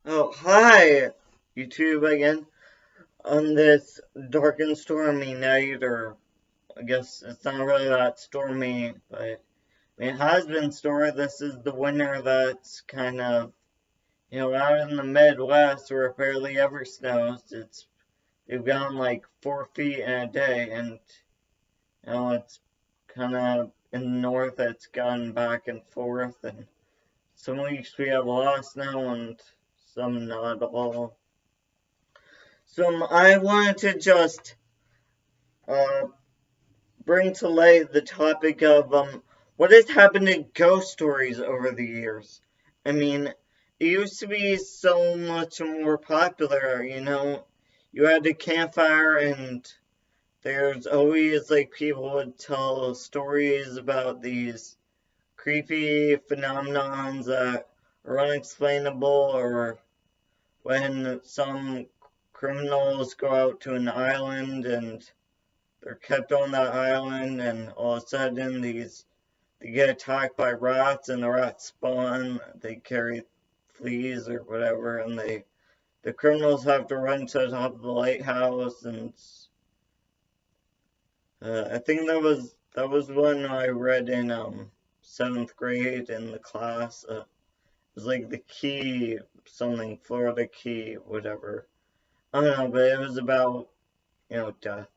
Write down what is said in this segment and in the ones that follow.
Oh, hi, YouTube again. On this dark and stormy night, or I guess it's not really that stormy, but it has been stormy. This is the winter that's kind of, out in the Midwest where it barely ever snows. They've gone like 4 feet in a day, and, it's kind of in the north, it's gone back and forth, and some weeks we have a lot of snow and some not at all. So I wanted to just uh, bring to light the topic of what has happened to ghost stories over the years. I mean, it used to be so much more popular, You had a campfire, and there's always like people would tell stories about these creepy phenomenons that are unexplainable, or when some criminals go out to an island and they're kept on that island, and all of a sudden they get attacked by rats, and the rats spawn. They carry fleas or whatever, and the criminals have to run to the top of the lighthouse. And I think that was one I read in seventh grade in the class. It was like the key something, Florida Key, whatever. I don't know, but it was about death,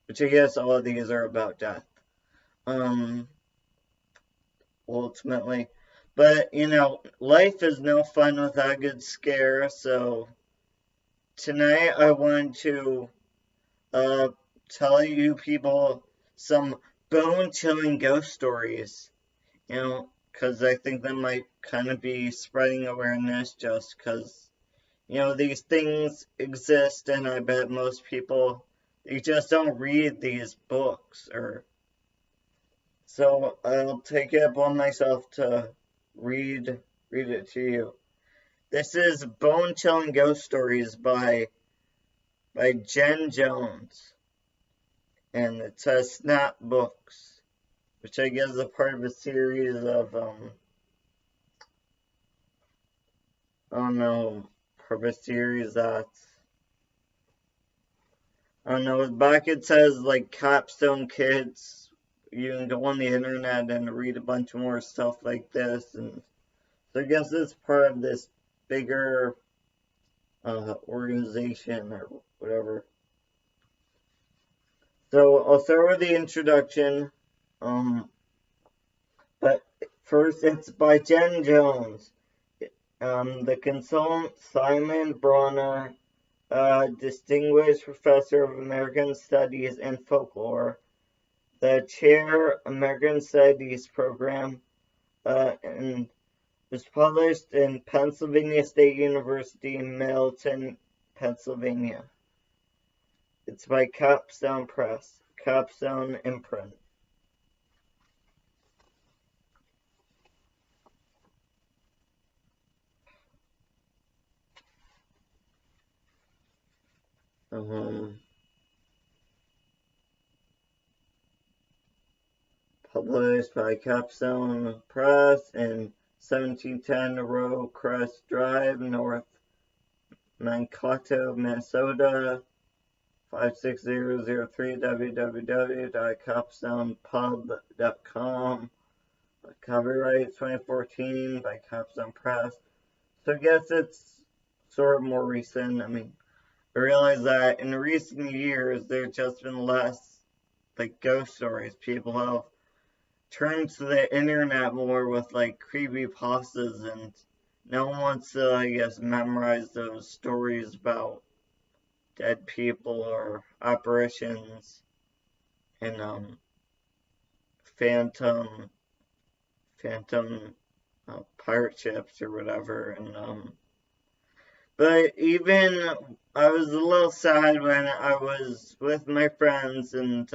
which I guess all of these are about death. Um, ultimately. But, life is no fun without a good scare, so tonight I want to uh, tell you people some bone chilling ghost stories, because I think that might kind of be spreading awareness just because, these things exist, and I bet most people, they just don't read these books, or so I'll take it upon myself to read read it to you. This is Bone Chilling Ghost Stories by Jen Jones, and it says Snap Books, which I guess is a part of a series of I don't know, part of a series that's I don't know. Back it says like Capstone Kids. You can go on the internet and read a bunch more stuff like this, and so I guess it's part of this bigger organization or whatever. So I'll start with the introduction. Um, but first, it's by Jen Jones. The consultant Simon Bronner, distinguished professor of American Studies and Folklore, the chair American Studies program, and was published in Pennsylvania State University in Middleton, Pennsylvania. It's by Capstone Press, Capstone Imprint. Um, Published by Capstone Press in 1710 Rowcrest Drive, North Mankato, Minnesota, 56003, www.capstonepub.com. Copyright 2014 by Capstone Press. So I guess it's sort of more recent. I mean, I realize that in recent years there's just been less like ghost stories. People have turned to the internet more with like creepy pastas, and no one wants to, I guess, memorize those stories about dead people or apparitions and phantom phantom pirate ships or whatever. And but even I was a little sad when I was with my friends, and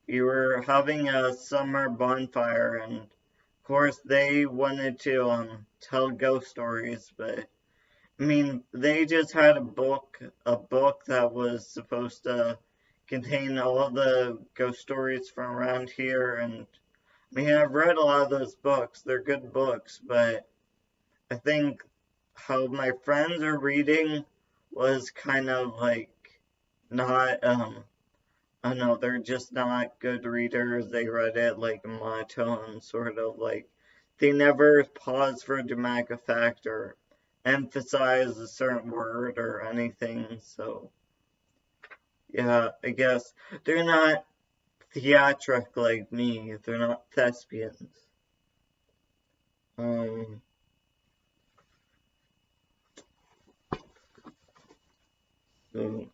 we were having a summer bonfire, and of course they wanted to tell ghost stories, but I mean they just had a book that was supposed to contain all the ghost stories from around here. And I mean I've read a lot of those books. They're good books, but I think how my friends are reading was kind of like not, I don't know, they're just not good readers. They read it like monotone, sort of like they never pause for a dramatic effect or emphasize a certain word or anything. So, yeah, I guess they're not theatric like me. They're not thespians. Um, so,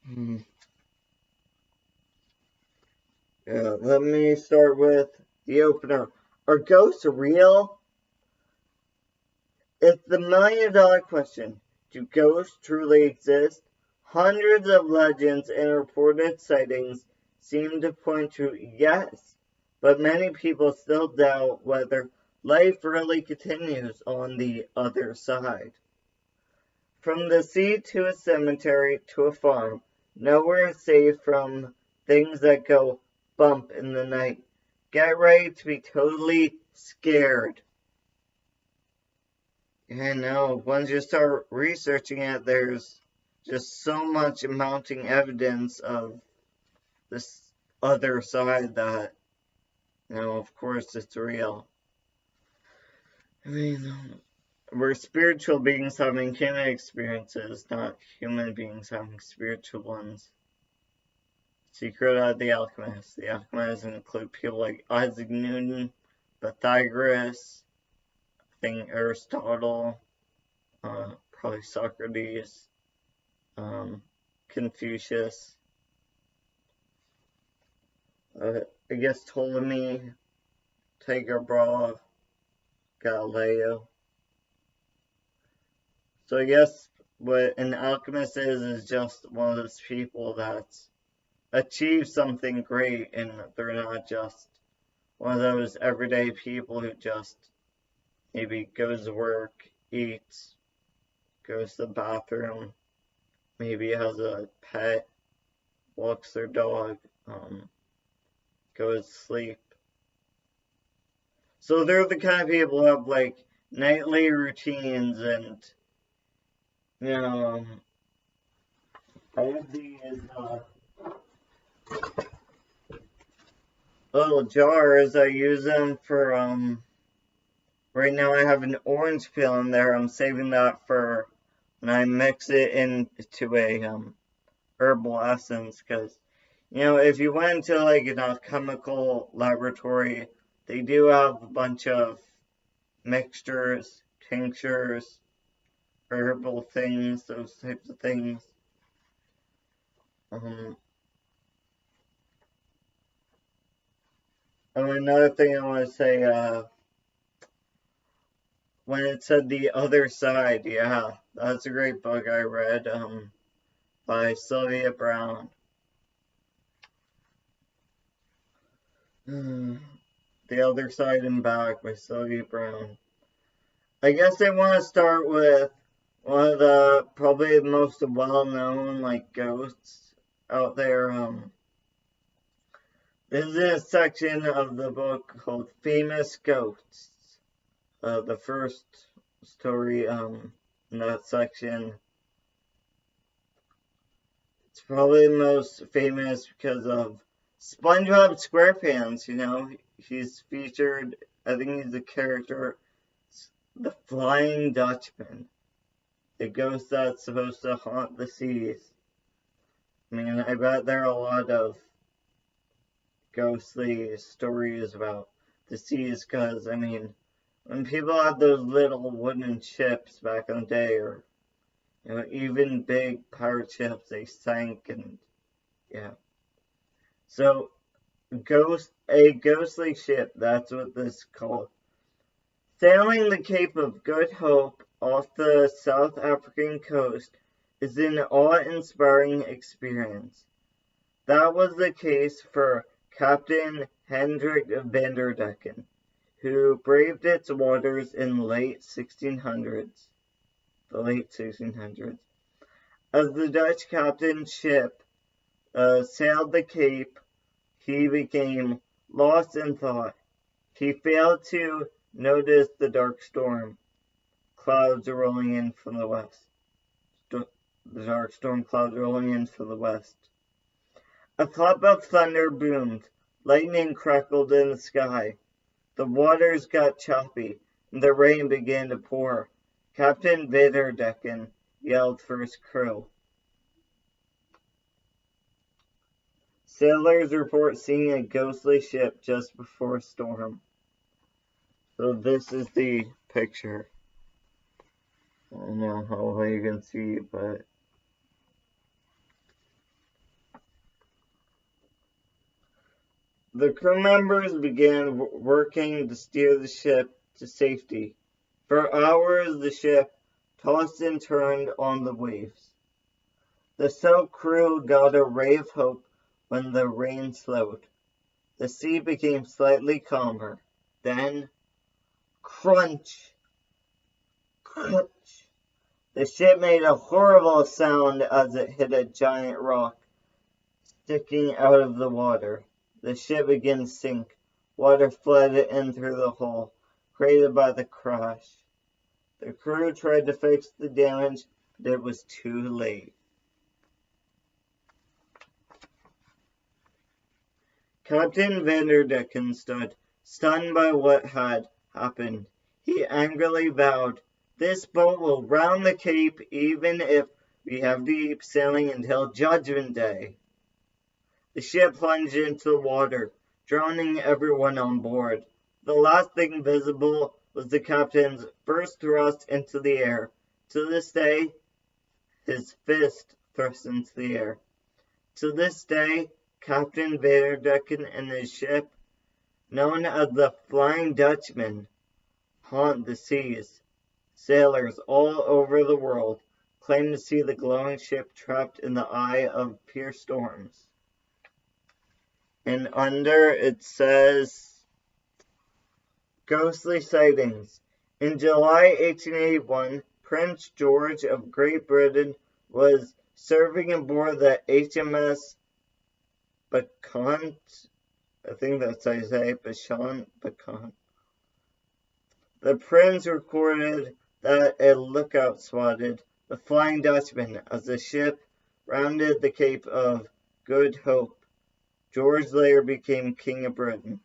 hmm, yeah, let me start with the opener. Are ghosts real? It's the million-dollar question. Do ghosts truly exist? Hundreds of legends and reported sightings seem to point to yes, but many people still doubt whether life really continues on the other side. From the sea to a cemetery to a farm, nowhere is safe from things that go bump in the night. Get ready to be totally scared. Yeah, no, once you start researching it, there's just so much mounting evidence of this other side that, of course it's real. I mean, we're spiritual beings having human experiences, not human beings having spiritual ones. Secret of the Alchemist. The Alchemists include people like Isaac Newton, Pythagoras, I think Aristotle, probably Socrates, Confucius, I guess Ptolemy, Tycho Brahe, Galileo. So I guess what an alchemist is just one of those people that's achieved something great, and they're not just one of those everyday people who just maybe goes to work, eats, goes to the bathroom, maybe has a pet, walks their dog, goes to sleep. So they're the kind of people who have like nightly routines, and I have these little jars. I use them for right now I have an orange peel in there. I'm saving that for when I mix it into a herbal essence, because if you went into like a chemical laboratory, they do have a bunch of mixtures, tinctures, herbal things, those types of things. And another thing I want to say, when it said The Other Side, yeah, that's a great book I read, by Sylvia Browne. The Other Side and Back by Sylvia Browne. I guess I want to start with one of the probably the most well-known like ghosts out there. This is a section of the book called Famous Ghosts. The first story in that section. It's probably the most famous because of SpongeBob SquarePants. He's featured, I think he's the character, the Flying Dutchman, the ghost that's supposed to haunt the seas. I mean, I bet there are a lot of ghostly stories about the seas, because, I mean, when people had those little wooden ships back in the day, or, even big pirate ships, they sank, and, yeah. So, a ghostly ship, that's what this is called. Sailing the Cape of Good Hope off the South African coast is an awe-inspiring experience. That was the case for Captain Hendrik Vanderdecken, who braved its waters in the late 1600s. As the Dutch captain's ship sailed the Cape, he became lost in thought. He failed to Notice the dark storm. Clouds are rolling in from the west. The dark storm clouds rolling in from the west. A clap of thunder boomed. Lightning crackled in the sky. The waters got choppy, and the rain began to pour. Captain Vanderdecken yelled for his crew. Sailors report seeing a ghostly ship just before a storm. So this is the picture. I don't know how well you can see, but the crew members began working to steer the ship to safety. For hours the ship tossed and turned on the waves. The soaked crew got a ray of hope when the rain slowed. The sea became slightly calmer. Then, crunch! Crunch! The ship made a horrible sound as it hit a giant rock sticking out of the water. The ship began to sink. Water flooded in through the hole created by the crash. The crew tried to fix the damage, but it was too late. Captain Vanderdecken stood, stunned by what had happened. He angrily vowed, "This boat will round the Cape even if we have to keep sailing until Judgment Day." The ship plunged into the water, drowning everyone on board. The last thing visible was the captain's first thrust into the air. To this day, his fist thrust into the air. To this day, Captain Vanderdecken and his ship, known as the Flying Dutchman, haunt the seas. Sailors all over the world claim to see the glowing ship trapped in the eye of fierce storms. And under it says, Ghostly Sightings. In July 1881, Prince George of Great Britain was serving aboard the HMS Bacchant. I think that's how you say it, Bacchant. The prince recorded that a lookout spotted the Flying Dutchman as the ship rounded the Cape of Good Hope. George later became King of Britain.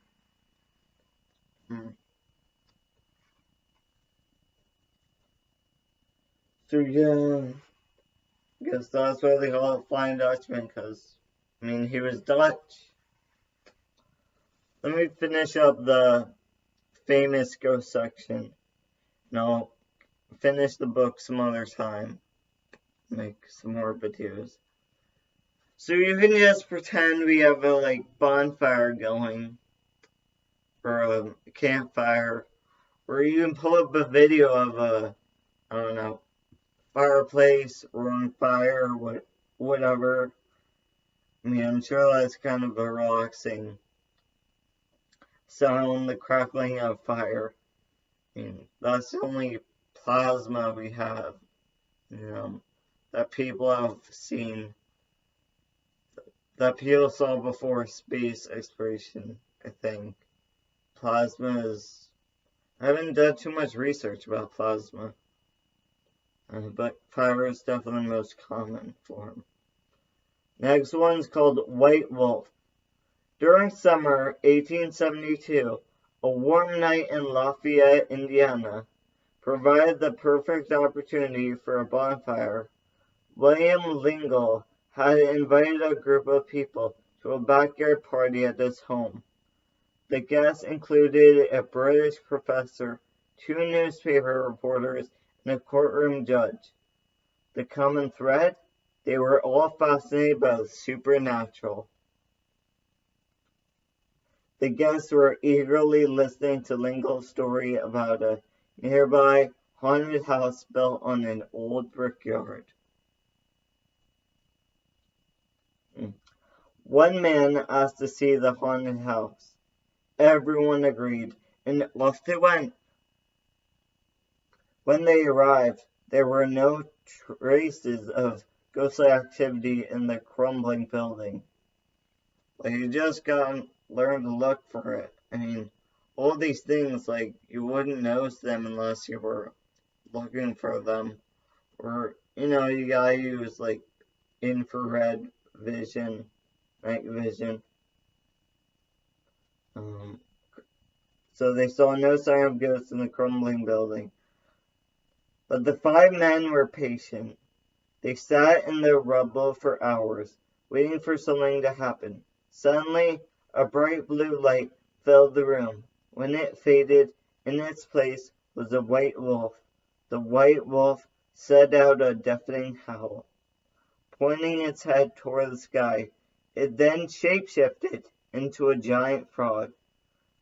So yeah, I guess that's why they call it Flying Dutchman, because, I mean, he was Dutch. Let me finish up the famous ghost section, and I'll finish the book some other time, make some more videos. So you can just pretend we have a bonfire going, or a campfire, or you can pull up a video of a, I don't know, fireplace or on fire or whatever. I mean, I'm sure that's kind of a relaxing sound, the crackling of fire. I mean, that's the only plasma we have, that people have seen, that people saw before space exploration, I think. Plasma is, I haven't done too much research about plasma, but fire is definitely the most common form. Next one's called White Wolf. During summer 1872, a warm night in Lafayette, Indiana, provided the perfect opportunity for a bonfire. William Lingle had invited a group of people to a backyard party at his home. The guests included a British professor, 2 newspaper reporters, and a courtroom judge. The common thread? They were all fascinated by the supernatural. The guests were eagerly listening to Lingle's story about a nearby haunted house built on an old brickyard. One man asked to see the haunted house. Everyone agreed, and off they went. When they arrived, there were no traces of ghostly activity in the crumbling building. You just gotta learn to look for it. I mean, all these things, like, you wouldn't notice them unless you were looking for them. Or, you gotta use, like, infrared vision, night vision. So they saw no sign of ghosts in the crumbling building. But the 5 men were patient. They sat in the rubble for hours, waiting for something to happen. Suddenly, a bright blue light filled the room. When it faded, in its place was a white wolf. The white wolf set out a deafening howl, pointing its head toward the sky. It then shapeshifted into a giant frog.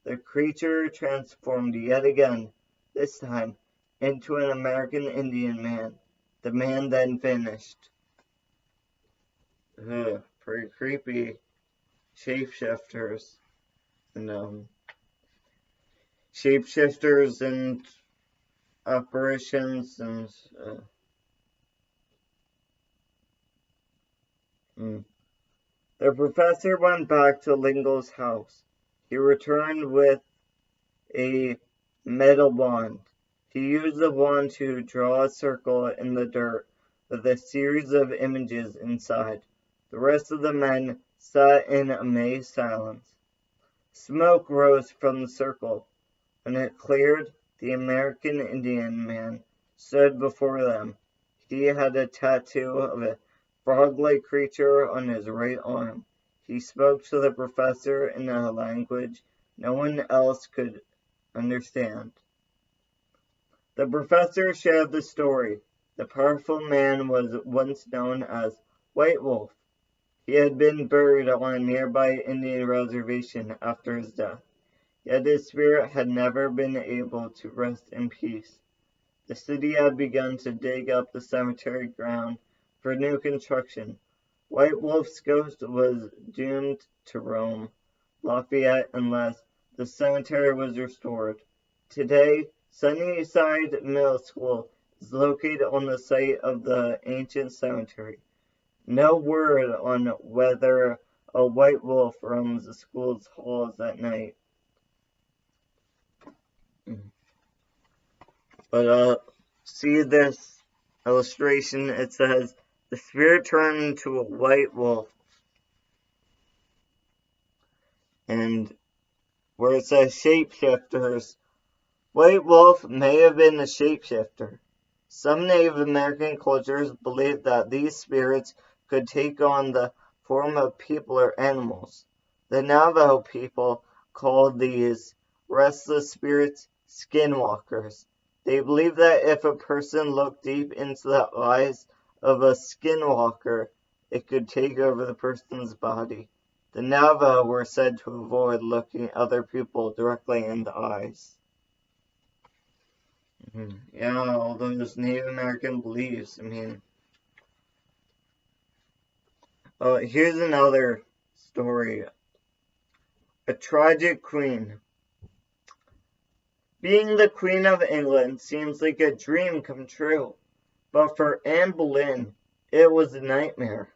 The creature transformed yet again, this time into an American Indian man. The man then vanished. Ugh, pretty creepy. Shapeshifters. And, shapeshifters and apparitions and, The professor went back to Lingle's house. He returned with a metal wand. He used the wand to draw a circle in the dirt with a series of images inside. The rest of the men sat in amazed silence. Smoke rose from the circle. When it cleared, the American Indian man stood before them. He had a tattoo of a frog-like creature on his right arm. He spoke to the professor in a language no one else could understand. The professor shared the story. The powerful man was once known as White Wolf. He had been buried on a nearby Indian reservation after his death, yet his spirit had never been able to rest in peace. The city had begun to dig up the cemetery ground for new construction. White Wolf's ghost was doomed to roam Lafayette unless the cemetery was restored. Today, Sunnyside Middle School is located on the site of the ancient cemetery. No word on whether a white wolf roams the school's halls at night. But see this illustration? It says the spirit turned into a white wolf. And where it says shapeshifters, White Wolf may have been a shapeshifter. Some Native American cultures believed that these spirits could take on the form of people or animals. The Navajo people called these restless spirits skinwalkers. They believed that if a person looked deep into the eyes of a skinwalker, it could take over the person's body. The Navajo were said to avoid looking other people directly in the eyes. Yeah, all those Native American beliefs. Here's another story. A tragic queen. Being the Queen of England seems like a dream come true, but for Anne Boleyn, it was a nightmare.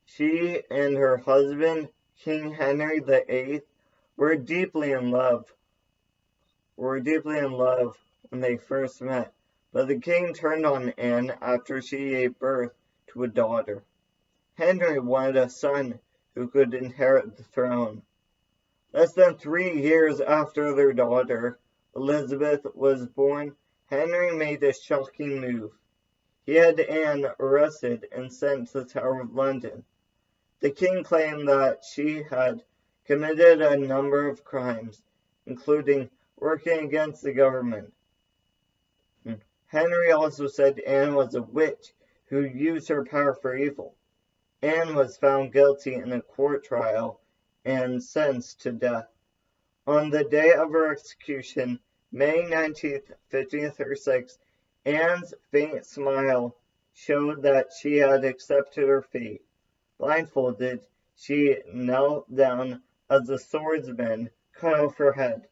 She and her husband, King Henry VIII, were deeply in love when they first met, but the king turned on Anne after she gave birth to a daughter. Henry wanted a son who could inherit the throne. Less than 3 years after their daughter, Elizabeth, was born, Henry made a shocking move. He had Anne arrested and sent to the Tower of London. The king claimed that she had committed a number of crimes, including working against the government. Henry also said Anne was a witch who used her power for evil. Anne was found guilty in a court trial and sentenced to death. On the day of her execution, May 19, 1536, Anne's faint smile showed that she had accepted her fate. Blindfolded, she knelt down as the swordsman cut off her head.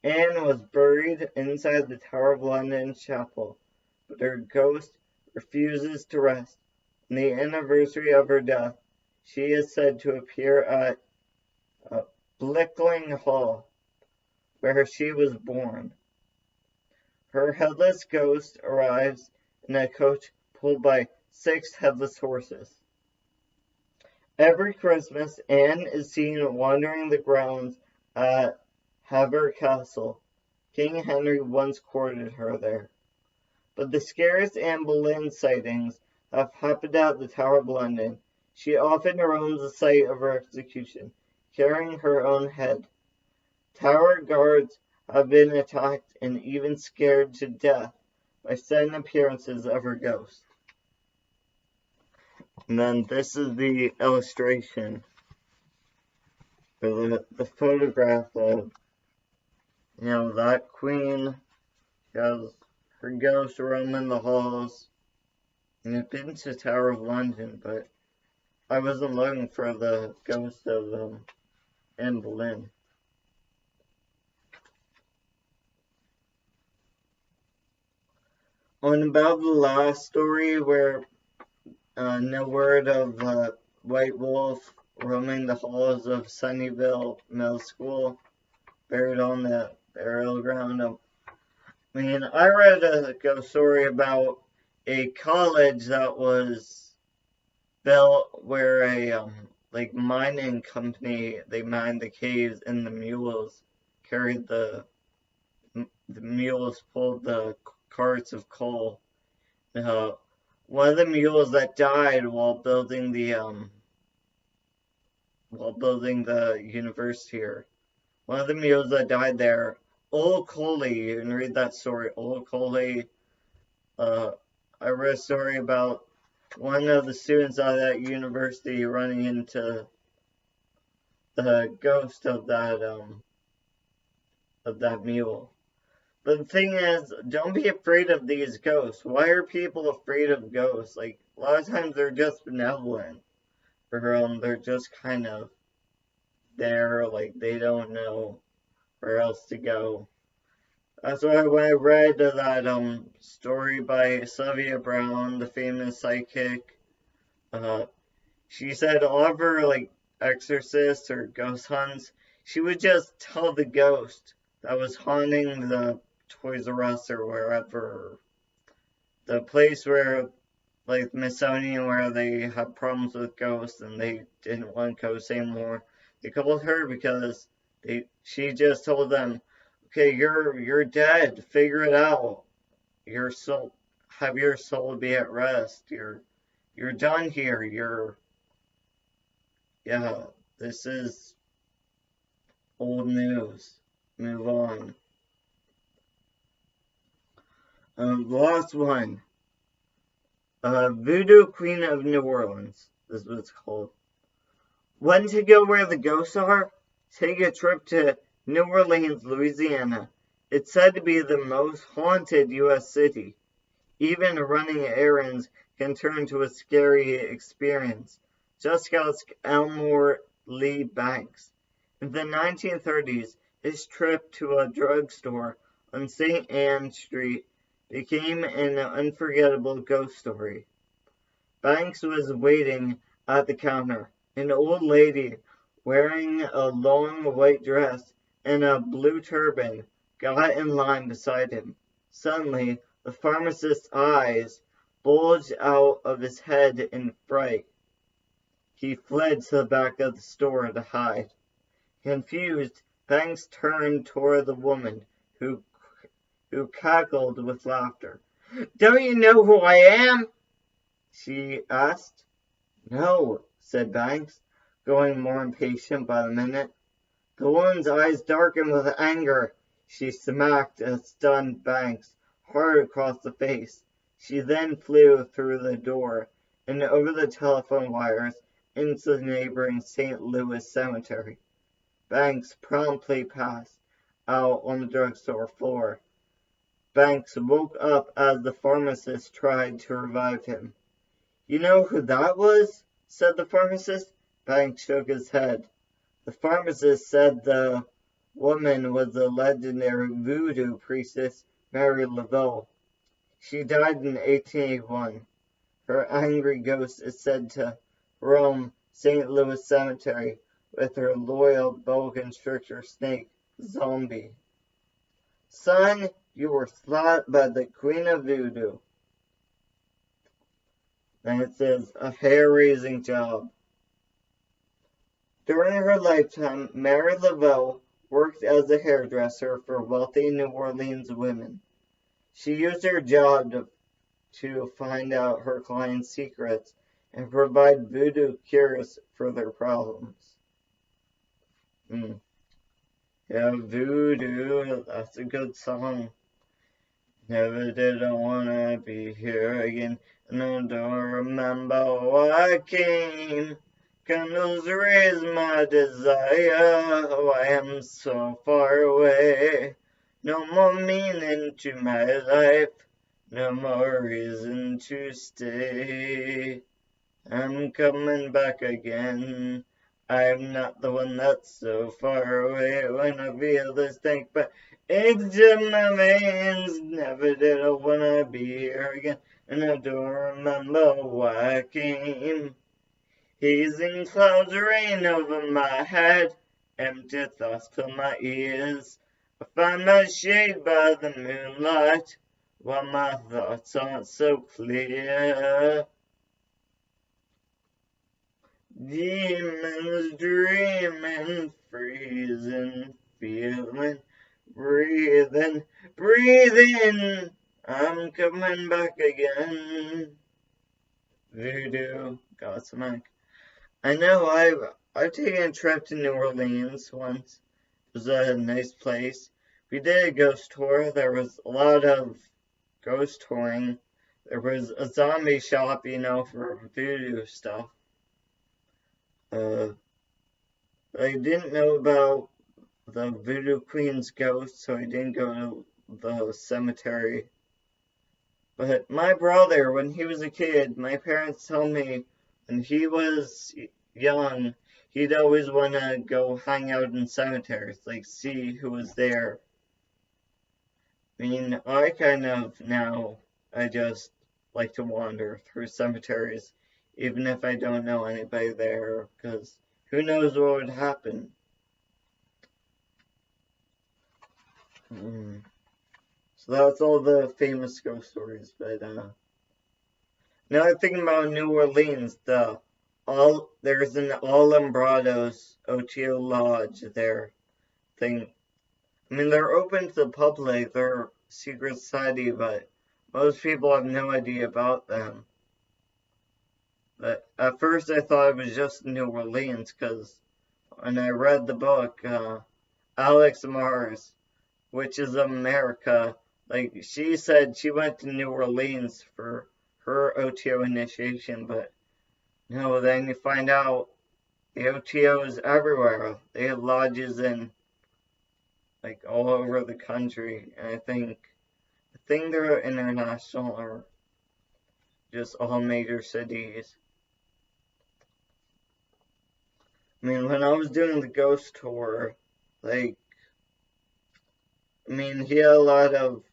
Anne was buried inside the Tower of London chapel, but her ghost refuses to rest. On the anniversary of her death, she is said to appear at Blickling Hall. where she was born. Her headless ghost arrives in a coach pulled by 6 headless horses. Every Christmas, Anne is seen wandering the grounds at Havre Castle. King Henry once courted her there. But the scariest Anne Boleyn sightings have happened at the Tower of London. She often roams the site of her execution, carrying her own head. Tower guards have been attacked and even scared to death by sudden appearances of her ghost. And then this is the illustration, or the photograph of, that queen. She has her ghost roaming the halls. And I've been to Tower of London, but I wasn't looking for the ghost of Anne Boleyn. On about the last story where no word of White Wolf roaming the halls of Sunnyvale Middle School, buried on the burial ground. I read a ghost story about a college that was built where a mining company, they mined the caves and the mules carried the mules pulled the carts of coal. One of the mules that died while building the university here. One of the mules that died there, Old Coley, you can read that story. Old Coley, I read a story about one of the students at that university running into the ghost of that mule. But the thing is, don't be afraid of these ghosts. Why are people afraid of ghosts? Like, a lot of times they're just benevolent. Or they're just kind of there, like they don't know where else to go. That's why when I read that story by Sylvia Browne, the famous psychic, she said all of her exorcists or ghost hunts, she would just tell the ghost that was haunting the Toys R Us or wherever, the place where the Smithsonian, where they had problems with ghosts and they didn't want ghosts anymore. They called her because she just told them, okay, you're dead. Figure it out. Your soul, have your soul be at rest. You're done here. This is old news. Move on. The last one. Voodoo Queen of New Orleans. This is what it's called. Want to go where the ghosts are? Take a trip to New Orleans, Louisiana. It's said to be the most haunted U.S. city. Even running errands can turn to a scary experience. Just ask Elmore Lee Banks. In the 1930s, his trip to a drugstore on St. Anne Street became an unforgettable ghost story. Banks was waiting at the counter. An old lady wearing a long white dress and a blue turban got in line beside him. Suddenly, the pharmacist's eyes bulged out of his head in fright. He fled to the back of the store to hide. Confused, Banks turned toward the woman, who cackled with laughter. "Don't you know who I am?" she asked. "No," said Banks, growing more impatient by the minute. The woman's eyes darkened with anger. She smacked a stunned Banks hard across the face. She then flew through the door and over the telephone wires into the neighboring St. Louis cemetery. Banks promptly passed out on the drugstore floor. Banks woke up as the pharmacist tried to revive him. "You know who that was?" said the pharmacist. Banks shook his head. The pharmacist said the woman was the legendary voodoo priestess Mary Laveau. She died in 1881. Her angry ghost is said to roam St. Louis Cemetery with her loyal boa constrictor snake, Zombie. Son, you were slapped by the Queen of Voodoo. And it says, a hair-raising job. During her lifetime, Mary Laveau worked as a hairdresser for wealthy New Orleans women. She used her job to find out her clients' secrets and provide voodoo cures for their problems. Yeah, voodoo, that's a good song. Never did I wanna be here again, and I don't remember why I came. Candles raise my desire, why I'm so far away. No more meaning to my life, no more reason to stay. I'm coming back again. I'm not the one that's so far away when I feel this tank, but into my veins. Never did I wanna be here again, and I don't remember why I came. Hazing clouds rain over my head, empty thoughts fill my ears. I find my shade by the moonlight, while my thoughts aren't so clear. Demons dreaming, freezing, feeling, breathing, breathing. I'm coming back again. Voodoo, Godsmack. I know I've taken a trip to New Orleans once. It was a nice place. We did a ghost tour. There was a lot of ghost touring. There was a zombie shop, for voodoo stuff. I didn't know about the Voodoo Queen's ghost, so I didn't go to the cemetery. But my brother, when he was a kid, my parents told me when he was young, he'd always want to go hang out in cemeteries, like see who was there. I mean, I kind of now, I just like to wander through cemeteries, even if I don't know anybody there, because who knows what would happen. So that's all the famous ghost stories, but now I'm thinking about New Orleans, there's an Alumbrados OTO Lodge there thing. I mean, they're open to the public, they're secret society, but most people have no idea about them. But at first I thought it was just New Orleans, because when I read the book, Alex Mars, which is America, like, she said she went to New Orleans for her OTO initiation, but no, then you find out the OTO is everywhere. They have lodges in, like, all over the country, and I think they're international or just all major cities. I mean, when I was doing the ghost tour, like, I mean, he had a lot of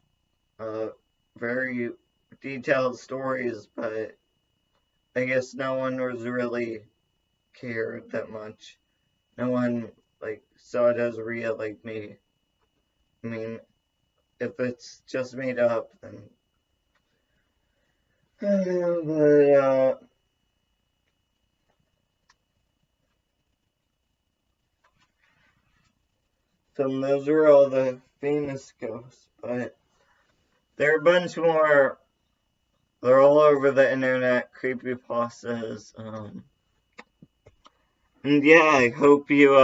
very detailed stories, but I guess no one was really cared that much. No one, like, saw it as real like me. I mean, if it's just made up, then but so those are all the famous ghosts, but there are a bunch more. They're all over the internet, creepypastas. And yeah, I hope you